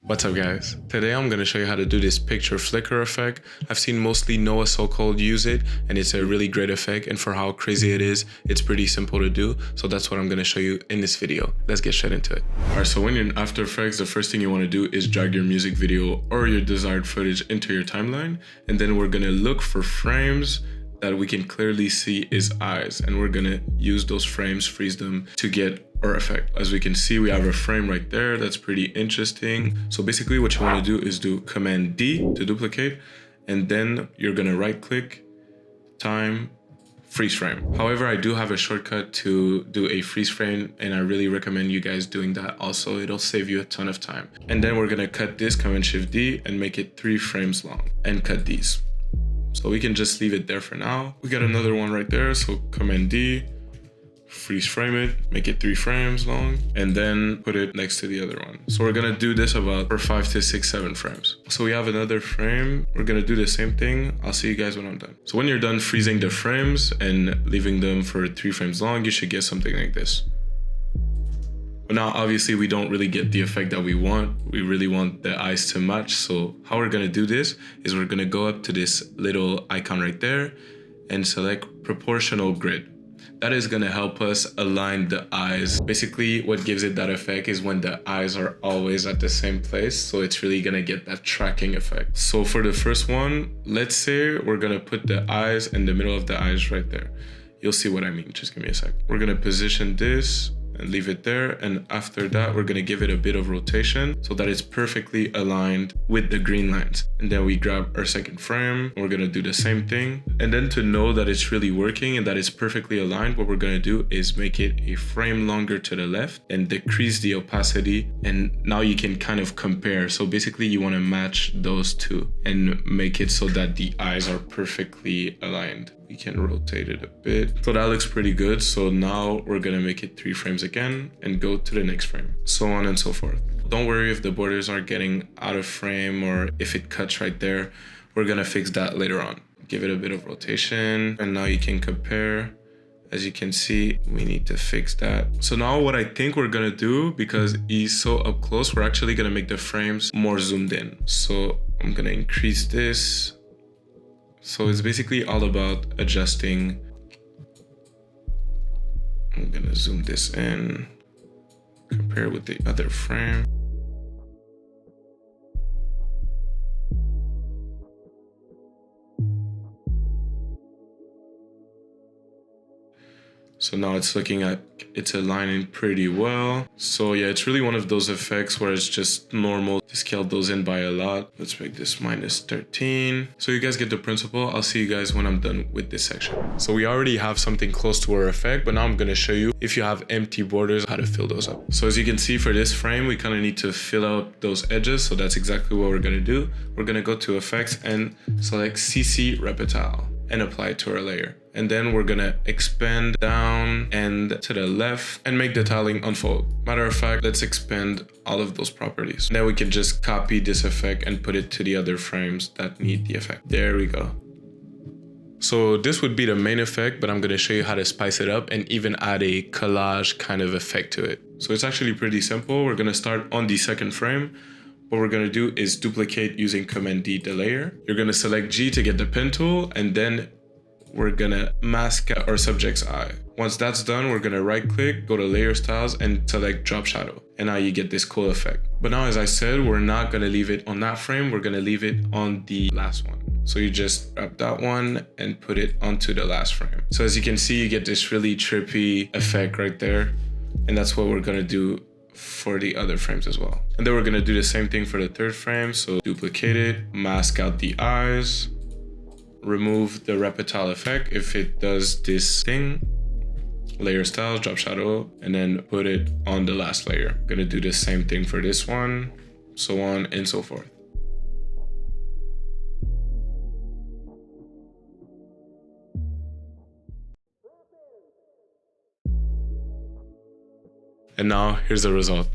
What's up guys? Today I'm going to show you how to do this picture flicker effect. I've seen mostly Noahsocold use it and it's a really great effect, and for how crazy it is, it's pretty simple to do. So that's what I'm going to show you in this video. Let's get straight into it. Alright, so when you're in After Effects, the first thing you want to do is drag your music video or your desired footage into your timeline, and then we're going to look for frames that we can clearly see is eyes, and we're going to use those frames, freeze them to get our effect. As we can see, we have a frame right there that's pretty interesting. So basically what you want to do is do Command D to duplicate, and then you're going to right click, time, freeze frame. However, I do have a shortcut to do a freeze frame, and I really recommend you guys doing that also. It'll save you a ton of time. And then we're going to cut this, Command Shift D, and make it 3 frames long, and cut these. So we can just leave it there for now. We got another one right there, so Command D, freeze frame it, make it 3 frames long, and then put it next to the other one. So we're gonna do this about for 5 to 6, 7 frames. So we have another frame. We're gonna do the same thing. I'll see you guys when I'm done. So when you're done freezing the frames and leaving them for 3 frames long, you should get something like this. But now obviously we don't really get the effect that we want. We really want the eyes to match. So how we're gonna do this is we're gonna go up to this little icon right there and select proportional grid. That is gonna help us align the eyes. Basically what gives it that effect is when the eyes are always at the same place. So it's really gonna get that tracking effect. So for the first one, let's say we're gonna put the eyes in the middle of the eyes right there. You'll see what I mean, just give me a sec. We're gonna position this and leave it there, and after that we're gonna give it a bit of rotation so that it's perfectly aligned with the green lines. And then we grab our second frame, we're gonna do the same thing, and then to know that it's really working and that it's perfectly aligned, what we're gonna do is make it a frame longer to the left and decrease the opacity, and now you can kind of compare. So basically you want to match those two and make it so that the eyes are perfectly aligned. We can rotate it a bit. So that looks pretty good. So now we're gonna make it 3 frames again and go to the next frame, so on and so forth. Don't worry if the borders are getting out of frame or if it cuts right there. We're gonna fix that later on. Give it a bit of rotation, and now you can compare. As you can see, we need to fix that. So now what I think we're gonna do, because he's so up close, we're actually gonna make the frames more zoomed in. So I'm gonna increase this. So it's basically all about adjusting. I'm gonna zoom this in, compare with the other frame. So now it's looking at, it's aligning pretty well. So yeah, it's really one of those effects where it's just normal to scale those in by a lot. Let's make this -13. So you guys get the principle. I'll see you guys when I'm done with this section. So we already have something close to our effect, but now I'm gonna show you, if you have empty borders, how to fill those up. So as you can see for this frame, we kind of need to fill out those edges. So that's exactly what we're gonna do. We're gonna go to Effects and select CC Reptile and apply it to our layer. And then we're gonna expand down and to the left and make the tiling unfold. Matter of fact, let's expand all of those properties. Now we can just copy this effect and put it to the other frames that need the effect. There we go. So this would be the main effect, but I'm gonna show you how to spice it up and even add a collage kind of effect to it. So it's actually pretty simple. We're gonna start on the second frame. What we're gonna do is duplicate using Command D the layer. You're gonna select G to get the pen tool, and then we're gonna mask our subject's eye. Once that's done, we're gonna right click, go to layer styles and select drop shadow. And now you get this cool effect. But now, as I said, we're not gonna leave it on that frame. We're gonna leave it on the last one. So you just grab that one and put it onto the last frame. So as you can see, you get this really trippy effect right there. And that's what we're gonna do for the other frames as well. And then we're gonna do the same thing for the third frame. So duplicate it, mask out the eyes, remove the reptile effect if it does this thing, layer styles, drop shadow, and then put it on the last layer. Gonna do the same thing for this one, so on and so forth. And now here's the result.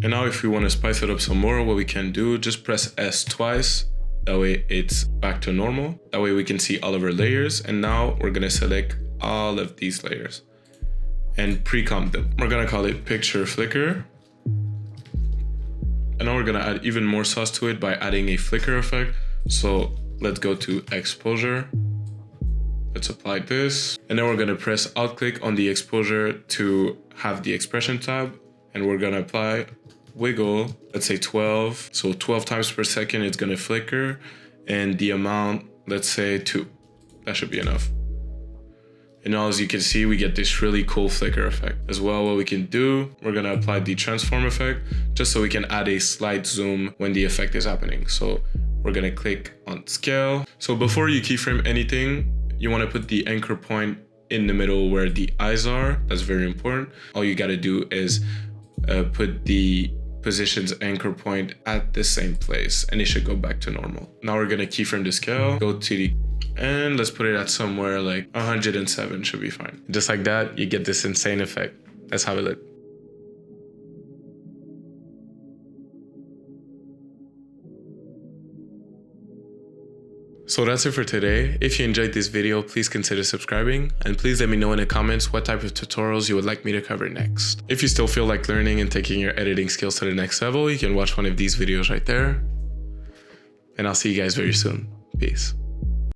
And now if we want to spice it up some more, what we can do, just press S twice. That way it's back to normal. That way we can see all of our layers. And now we're gonna select all of these layers and pre-comp them. We're gonna call it picture flicker. And now we're gonna add even more sauce to it by adding a flicker effect. So let's go to exposure. Let's apply this. And then we're gonna press alt click on the exposure to have the expression tab. And we're gonna apply wiggle, let's say 12. So 12 times per second, it's gonna flicker. And the amount, let's say 2. That should be enough. And now as you can see, we get this really cool flicker effect. As well, what we can do, we're gonna apply the transform effect just so we can add a slight zoom when the effect is happening. So we're gonna click on scale. So before you keyframe anything, you wanna put the anchor point in the middle where the eyes are. That's very important. All you gotta do is put the position's anchor point at the same place and it should go back to normal. Now we're gonna keyframe the scale, go to the, and let's put it at somewhere like 107 should be fine. Just like that, you get this insane effect. Let's have a look. So that's it for today. If you enjoyed this video, please consider subscribing and please let me know in the comments what type of tutorials you would like me to cover next. If you still feel like learning and taking your editing skills to the next level, you can watch one of these videos right there. And I'll see you guys very soon. Peace.